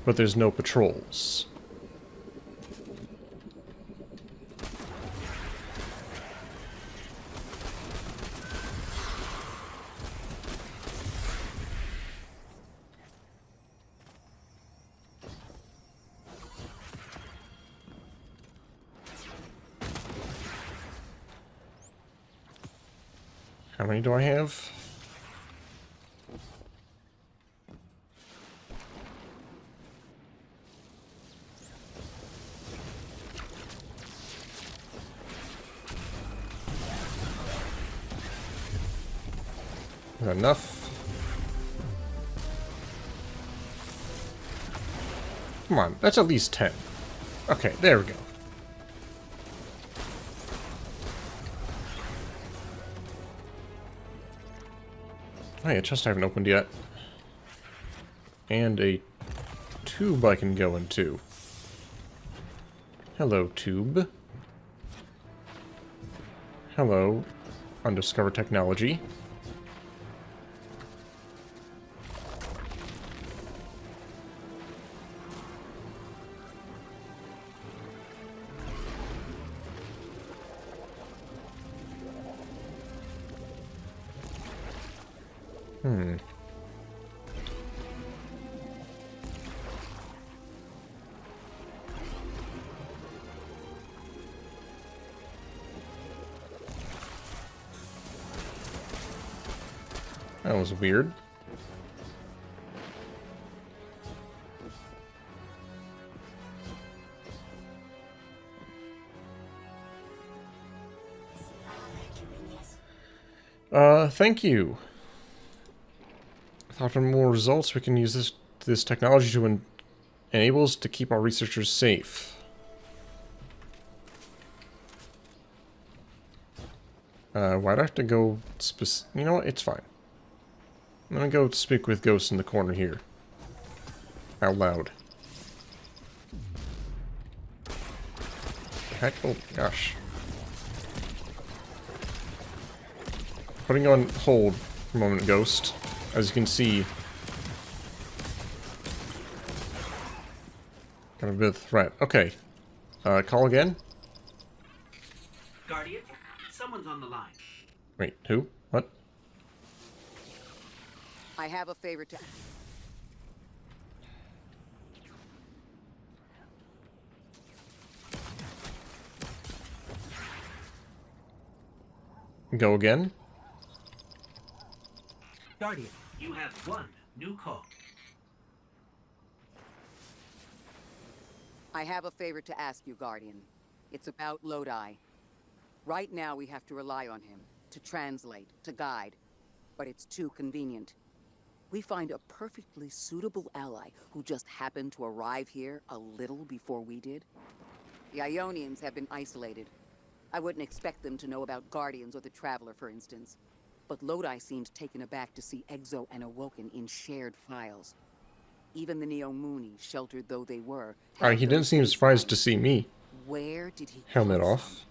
but there's no patrols. How many do I have? Is that enough? Come on, that's at least 10. Okay, there we go. Hey, a chest I haven't opened yet. And a tube I can go into. Hello, tube. Hello, undiscovered technology. That was weird. Thank you. After more results, we can use this technology to enable us to keep our researchers safe. Why'd I have to go you know what? It's fine. I'm gonna go speak with Ghost in the corner here. Out loud. The heck? Oh, gosh. Putting on hold for a moment, Ghost. As you can see, got a bit of threat. Okay. Call again? Guardian, someone's on the line. Wait, who? What? I have a favor to... Go again? Guardian, you have one new call. I have a favor to ask you, Guardian. It's about Lodi. Right now we have to rely on him, to translate, to guide. But it's too convenient. We find a perfectly suitable ally who just happened to arrive here a little before we did. The Ionians have been isolated. I wouldn't expect them to know about Guardians or the Traveler, for instance. But Lodi seemed taken aback to see Exo and Awoken in shared files. Even the Neomuni, sheltered though they were... He didn't seem surprised to see me. Where did he Helmet come off. from?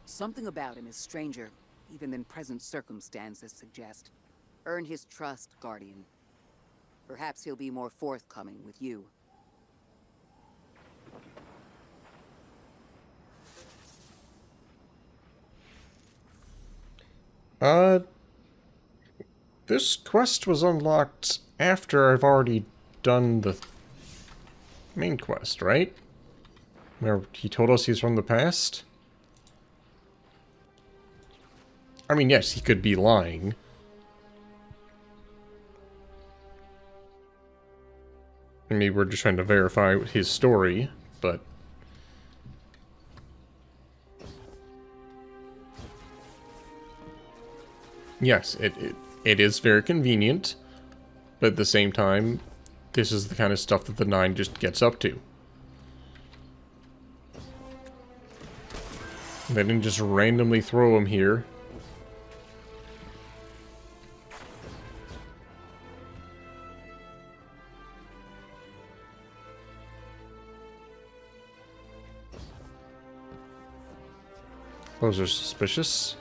Something about him is stranger, even than present circumstances suggest. Earn his trust, Guardian. Perhaps he'll be more forthcoming with you. This quest was unlocked after I've already done the main quest, right? Where he told us he's from the past? I mean, yes, he could be lying. Maybe we're just trying to verify his story, but... Yes, it is very convenient, but at the same time, this is the kind of stuff that the Nine just gets up to. They didn't just randomly throw him here. Those are suspicious.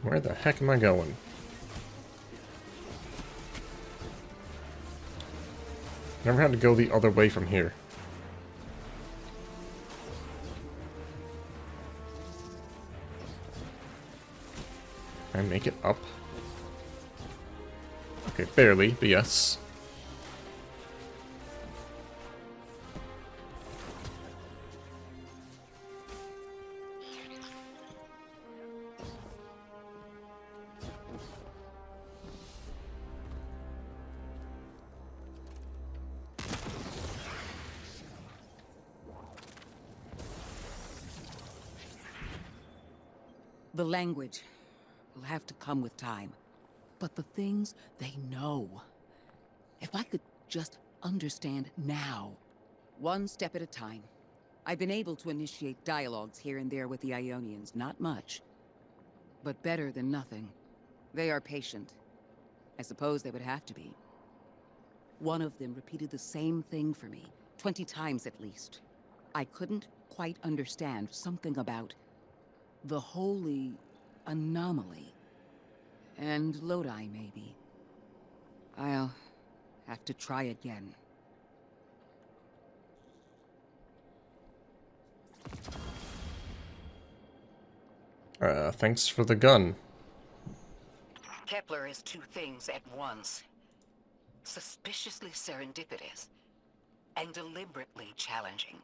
Where the heck am I going? Never had to go the other way from here. Can I make it up? Okay, barely, but yes. The language will have to come with time. But the things they know. If I could just understand now. One step at a time. I've been able to initiate dialogues here and there with the Ionians. Not much. But better than nothing. They are patient. I suppose they would have to be. One of them repeated the same thing for me. 20 times at least. I couldn't quite understand something about the holy anomaly. And Lodi, maybe. I'll have to try again. Thanks for the gun. Kepler is two things at once. Suspiciously serendipitous and deliberately challenging.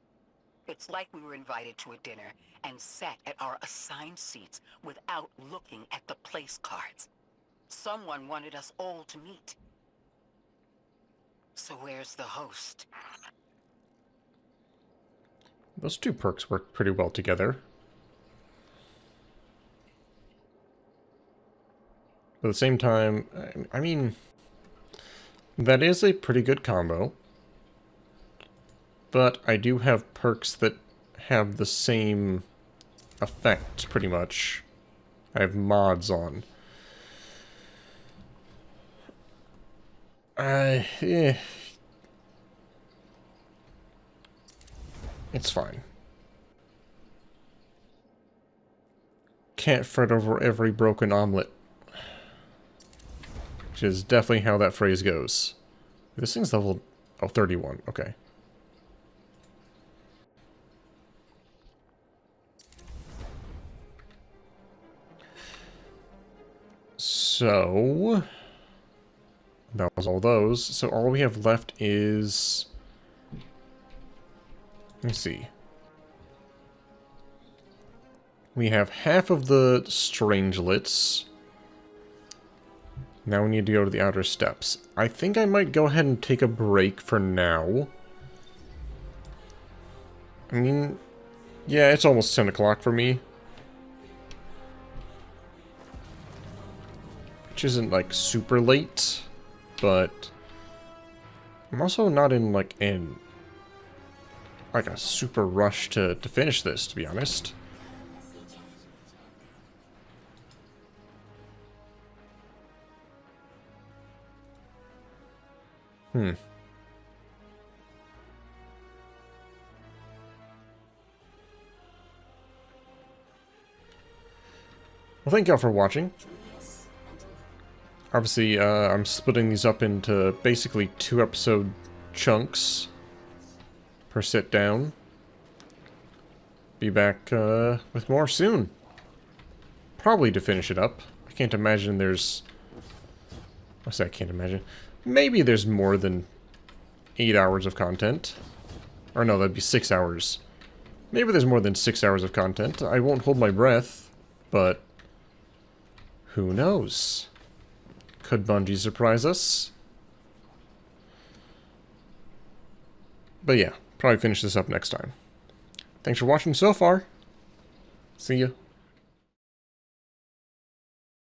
It's like we were invited to a dinner and sat at our assigned seats without looking at the place cards. Someone wanted us all to meet. So where's the host? Those two perks work pretty well together. But at the same time, I mean, that is a pretty good combo. But I do have perks that have the same effect, pretty much. I have mods on. Yeah. It's fine. Can't fret over every broken omelet. Which is definitely how that phrase goes. This thing's level... oh, 31. Okay. So... that was all those. So all we have left is... let me see. We have half of the strangelets. Now we need to go to the outer steps. I think I might go ahead and take a break for now. I mean, yeah, it's almost 10 o'clock for me. Which isn't, like, super late, but I'm also not in, like, a super rush to finish this, to be honest. Well, thank y'all for watching. Obviously, I'm splitting these up into basically 2-episode chunks per sit down. Be back with more soon. Probably to finish it up. I can't imagine there's... I say I can't imagine. Maybe there's more than 8 hours of content. Or no, that'd be 6 hours. Maybe there's more than 6 hours of content. I won't hold my breath, but who knows? Could Bungie surprise us? But yeah, probably finish this up next time. Thanks for watching so far. See ya.